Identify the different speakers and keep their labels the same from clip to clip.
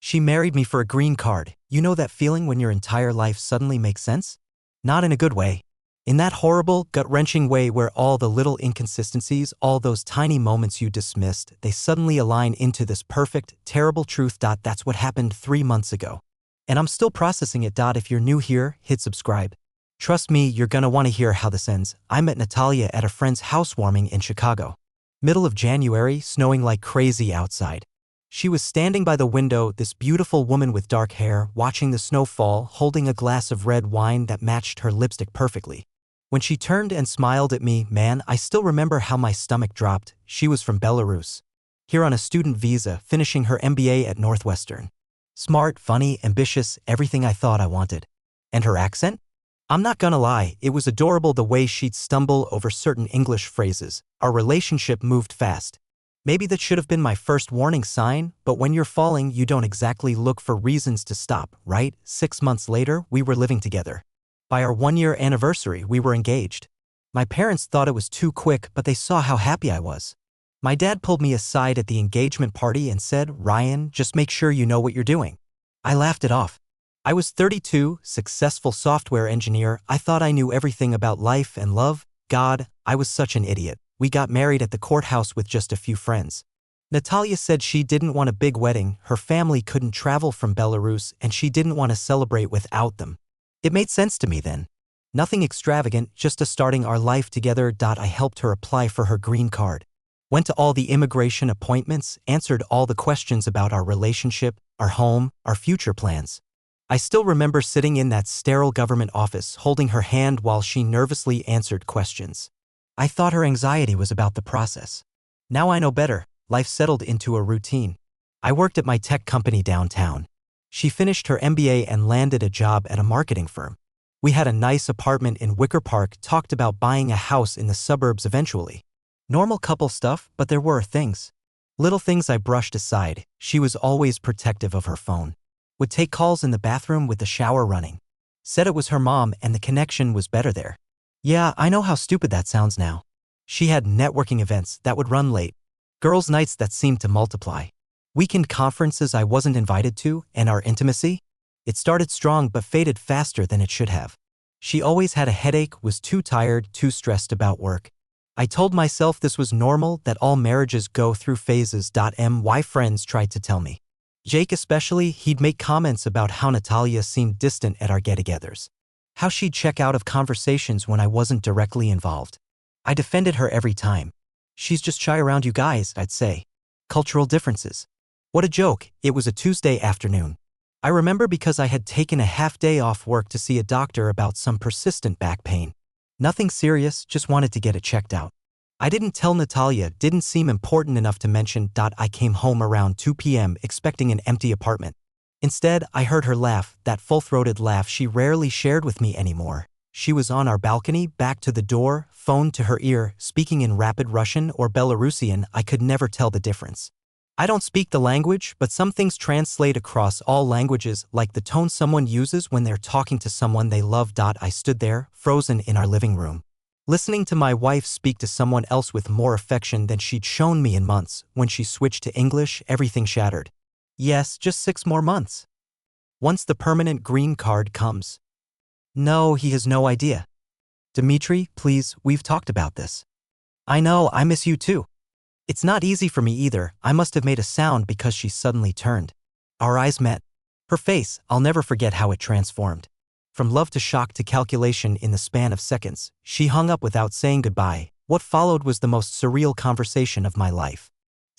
Speaker 1: She married me for a green card. You know that feeling when your entire life suddenly makes sense? Not in a good way. In that horrible, gut-wrenching way where all the little inconsistencies, all those tiny moments you dismissed, they suddenly align into this perfect, terrible truth. That's what happened 3 months ago. And I'm still processing it. If you're new here, hit subscribe. Trust me, you're gonna want to hear how this ends. I met Natalia at a friend's housewarming in Chicago. Middle of January, snowing like crazy outside. She was standing by the window, this beautiful woman with dark hair, watching the snow fall, holding a glass of red wine that matched her lipstick perfectly. When she turned and smiled at me, man, I still remember how my stomach dropped. She was from Belarus. Here on a student visa, finishing her MBA at Northwestern. Smart, funny, ambitious, everything I thought I wanted. And her accent? I'm not gonna lie, it was adorable the way she'd stumble over certain English phrases. Our relationship moved fast. Maybe that should have been my first warning sign, but when you're falling, you don't exactly look for reasons to stop, right? 6 months later, we were living together. By our 1-year anniversary, we were engaged. My parents thought it was too quick, but they saw how happy I was. My dad pulled me aside at the engagement party and said, "Ryan, just make sure you know what you're doing." I laughed it off. I was 32, successful software engineer. I thought I knew everything about life and love. God, I was such an idiot. We got married at the courthouse with just a few friends. Natalia said she didn't want a big wedding, her family couldn't travel from Belarus, and she didn't want to celebrate without them. It made sense to me then. Nothing extravagant, just starting our life together. I helped her apply for her green card. Went to all the immigration appointments, answered all the questions about our relationship, our home, our future plans. I still remember sitting in that sterile government office, holding her hand while she nervously answered questions. I thought her anxiety was about the process. Now I know better. Life settled into a routine. I worked at my tech company downtown. She finished her MBA and landed a job at a marketing firm. We had a nice apartment in Wicker Park, talked about buying a house in the suburbs eventually. Normal couple stuff, but there were things. Little things I brushed aside. She was always protective of her phone. Would take calls in the bathroom with the shower running. Said it was her mom and the connection was better there. Yeah, I know how stupid that sounds now. She had networking events that would run late. Girls' nights that seemed to multiply. Weekend conferences I wasn't invited to, and our intimacy? It started strong but faded faster than it should have. She always had a headache, was too tired, too stressed about work. I told myself this was normal, that all marriages go through phases. My friends tried to tell me. Jake especially, he'd make comments about how Natalia seemed distant at our get-togethers. How she'd check out of conversations when I wasn't directly involved. I defended her every time. She's just shy around you guys, I'd say. Cultural differences. What a joke. It was a Tuesday afternoon. I remember because I had taken a half-day off work to see a doctor about some persistent back pain. Nothing serious, just wanted to get it checked out. I didn't tell Natalia, didn't seem important enough to mention. I came home around 2 p.m. expecting an empty apartment. Instead, I heard her laugh, that full-throated laugh she rarely shared with me anymore. She was on our balcony, back to the door, phone to her ear, speaking in rapid Russian or Belarusian. I could never tell the difference. I don't speak the language, but some things translate across all languages, like the tone someone uses when they're talking to someone they love. I stood there, frozen in our living room, listening to my wife speak to someone else with more affection than she'd shown me in months. When she switched to English, everything shattered. Yes, just 6 more months. Once the permanent green card comes. No, he has no idea. Dmitry, please, we've talked about this. I know, I miss you too. It's not easy for me either. I must have made a sound because she suddenly turned. Our eyes met. Her face, I'll never forget how it transformed. From love to shock to calculation in the span of seconds. She hung up without saying goodbye. What followed was the most surreal conversation of my life.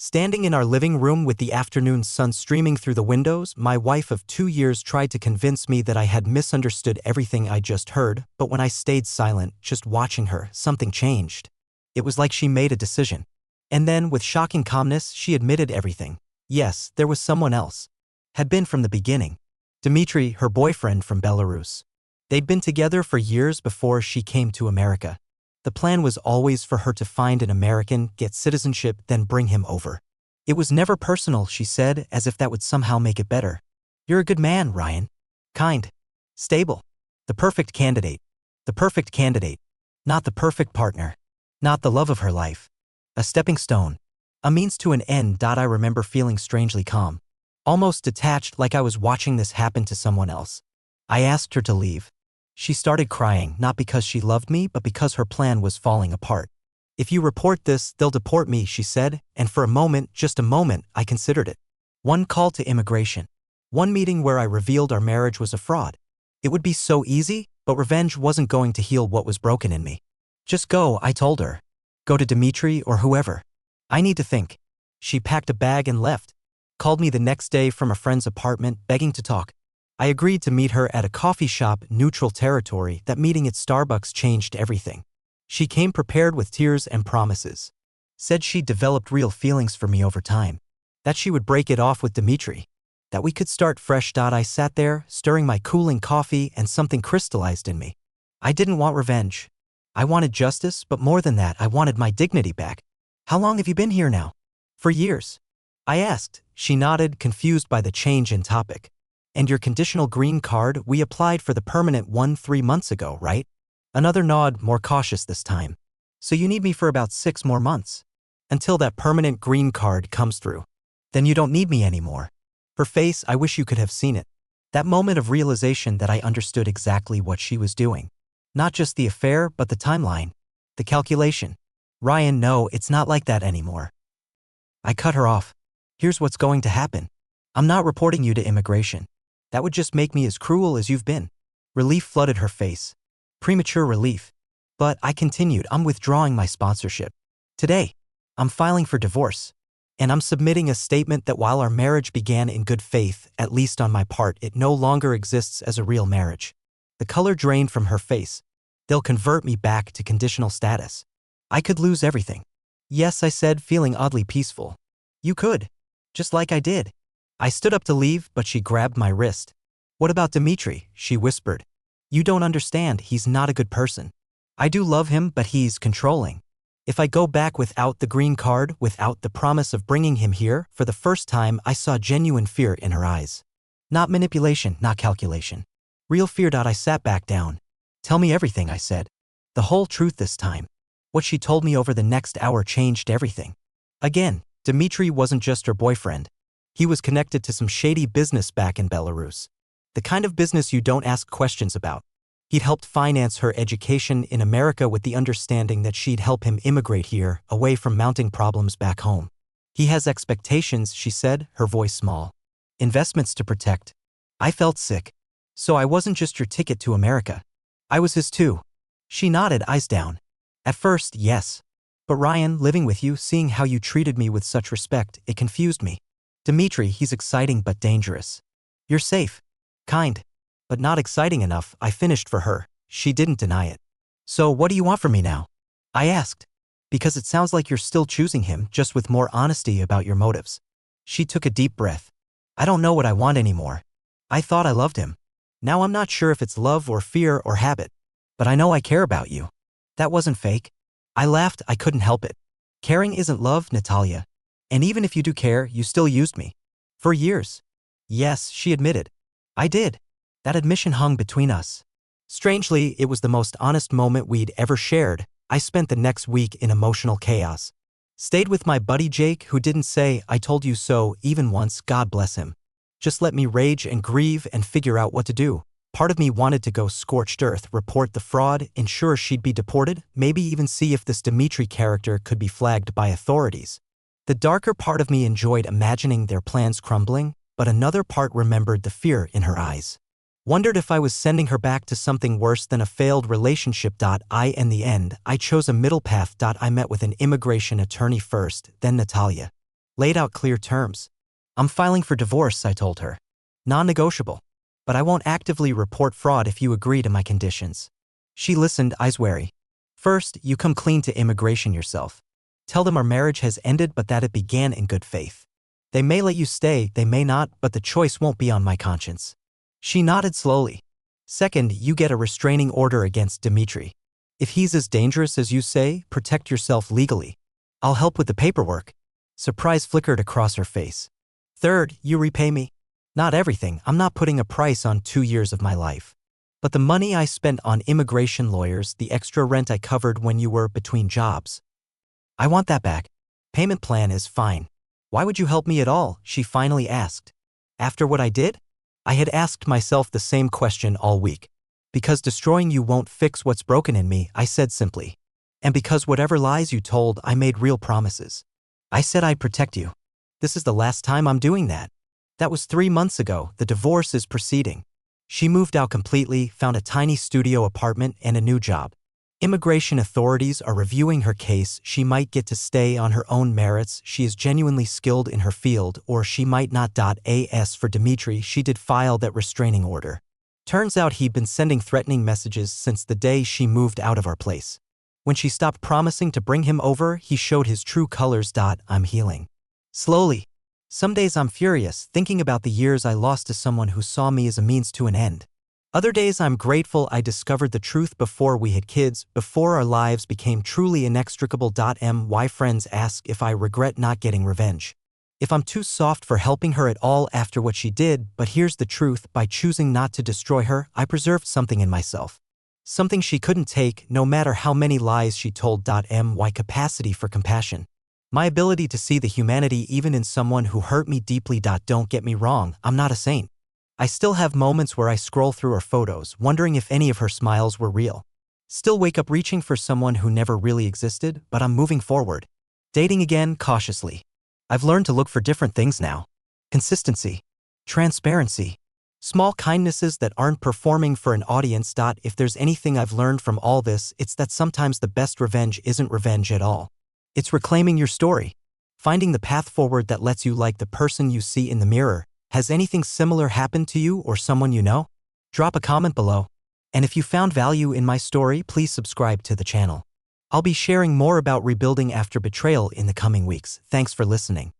Speaker 1: Standing in our living room with the afternoon sun streaming through the windows, my wife of 2 years tried to convince me that I had misunderstood everything I just heard, but when I stayed silent, just watching her, something changed. It was like she made a decision. And then, with shocking calmness, she admitted everything. Yes, there was someone else. Had been from the beginning. Dmitry, her boyfriend from Belarus. They'd been together for years before she came to America. The plan was always for her to find an American, get citizenship, then bring him over. It was never personal, she said, as if that would somehow make it better. You're a good man, Ryan. Kind. Stable. The perfect candidate. The perfect candidate. Not the perfect partner. Not the love of her life. A stepping stone. A means to an end. I remember feeling strangely calm. almost detached, like I was watching this happen to someone else. I asked her to leave. She started crying, not because she loved me, but because her plan was falling apart. If you report this, they'll deport me, she said, and for a moment, just a moment, I considered it. One call to immigration. One meeting where I revealed our marriage was a fraud. It would be so easy, but revenge wasn't going to heal what was broken in me. Just go, I told her. Go to Dimitri or whoever. I need to think. She packed a bag and left. Called me the next day from a friend's apartment, begging to talk. I agreed to meet her at a coffee shop, neutral territory. That meeting at Starbucks changed everything. She came prepared with tears and promises. Said she'd developed real feelings for me over time. That she would break it off with Dimitri. That we could start fresh. I sat there, stirring my cooling coffee, and something crystallized in me. I didn't want revenge. I wanted justice, but more than that, I wanted my dignity back. How long have you been here now? For years. I asked. She nodded, confused by the change in topic. And your conditional green card, we applied for the permanent one 3 months ago, right? Another nod, more cautious this time. So you need me for about 6 more months. Until that permanent green card comes through. Then you don't need me anymore. Her face, I wish you could have seen it. That moment of realization that I understood exactly what she was doing. Not just the affair, but the timeline. The calculation. Ryan, no, it's not like that anymore. I cut her off. Here's what's going to happen. I'm not reporting you to immigration. That would just make me as cruel as you've been. Relief flooded her face. Premature relief. But I continued, I'm withdrawing my sponsorship. Today, I'm filing for divorce. And I'm submitting a statement that while our marriage began in good faith, at least on my part, it no longer exists as a real marriage. The color drained from her face. They'll convert me back to conditional status. I could lose everything. Yes, I said, feeling oddly peaceful. You could. Just like I did. I stood up to leave, but she grabbed my wrist. What about Dimitri? She whispered. You don't understand, he's not a good person. I do love him, but he's controlling. If I go back without the green card, without the promise of bringing him here, for the first time I saw genuine fear in her eyes. Not manipulation, not calculation. Real fear. I sat back down. Tell me everything, I said. The whole truth this time. What she told me over the next hour changed everything. Again, Dimitri wasn't just her boyfriend. He was connected to some shady business back in Belarus. The kind of business you don't ask questions about. He'd helped finance her education in America with the understanding that she'd help him immigrate here, away from mounting problems back home. He has expectations, she said, her voice small. Investments to protect. I felt sick. So I wasn't just your ticket to America. I was his too. She nodded, eyes down. At first, yes. But Ryan, living with you, seeing how you treated me with such respect, it confused me. Dimitri, he's exciting but dangerous. You're safe. Kind. But not exciting enough, I finished for her. She didn't deny it. So what do you want from me now? I asked. Because it sounds like you're still choosing him, just with more honesty about your motives. She took a deep breath. I don't know what I want anymore. I thought I loved him. Now I'm not sure if it's love or fear or habit. But I know I care about you. That wasn't fake. I laughed, I couldn't help it. Caring isn't love, Natalia. And even if you do care, you still used me. For years. Yes, she admitted. I did. That admission hung between us. Strangely, it was the most honest moment we'd ever shared. I spent the next week in emotional chaos. Stayed with my buddy Jake, who didn't say, I told you so, even once, God bless him. Just let me rage and grieve and figure out what to do. Part of me wanted to go scorched earth, report the fraud, ensure she'd be deported, maybe even see if this Dimitri character could be flagged by authorities. The darker part of me enjoyed imagining their plans crumbling, but another part remembered the fear in her eyes. Wondered if I was sending her back to something worse than a failed relationship. In the end, I chose a middle path. I met with an immigration attorney first, then Natalia. Laid out clear terms. I'm filing for divorce, I told her. Non-negotiable. But I won't actively report fraud if you agree to my conditions. She listened, eyes wary. First, you come clean to immigration yourself. Tell them our marriage has ended but that it began in good faith. They may let you stay, they may not, but the choice won't be on my conscience. She nodded slowly. Second, you get a restraining order against Dimitri. If he's as dangerous as you say, protect yourself legally. I'll help with the paperwork. Surprise flickered across her face. Third, you repay me. Not everything, I'm not putting a price on 2 years of my life. But the money I spent on immigration lawyers, the extra rent I covered when you were between jobs. I want that back. Payment plan is fine. Why would you help me at all? She finally asked. After what I did? I had asked myself the same question all week. Because destroying you won't fix what's broken in me, I said simply. And because whatever lies you told, I made real promises. I said I'd protect you. This is the last time I'm doing that. That was 3 months ago. The divorce is proceeding. She moved out completely, found a tiny studio apartment and a new job. Immigration authorities are reviewing her case. She might get to stay on her own merits. She is genuinely skilled in her field, or she might not. As for Dmitry, she did file that restraining order. Turns out he'd been sending threatening messages since the day she moved out of our place. When she stopped promising to bring him over, he showed his true colors. I'm healing. Slowly. Some days I'm furious, thinking about the years I lost to someone who saw me as a means to an end. Other days I'm grateful I discovered the truth before we had kids, before our lives became truly inextricable. My friends ask if I regret not getting revenge. If I'm too soft for helping her at all after what she did, but here's the truth, by choosing not to destroy her, I preserved something in myself. Something she couldn't take, no matter how many lies she told. My capacity for compassion. My ability to see the humanity even in someone who hurt me deeply. Don't get me wrong, I'm not a saint. I still have moments where I scroll through her photos, wondering if any of her smiles were real. Still wake up reaching for someone who never really existed, but I'm moving forward. Dating again, cautiously. I've learned to look for different things now. Consistency. Transparency. Small kindnesses that aren't performing for an audience. If there's anything I've learned from all this, it's that sometimes the best revenge isn't revenge at all. It's reclaiming your story. Finding the path forward that lets you like the person you see in the mirror. Has anything similar happened to you or someone you know? Drop a comment below. And if you found value in my story, please subscribe to the channel. I'll be sharing more about rebuilding after betrayal in the coming weeks. Thanks for listening.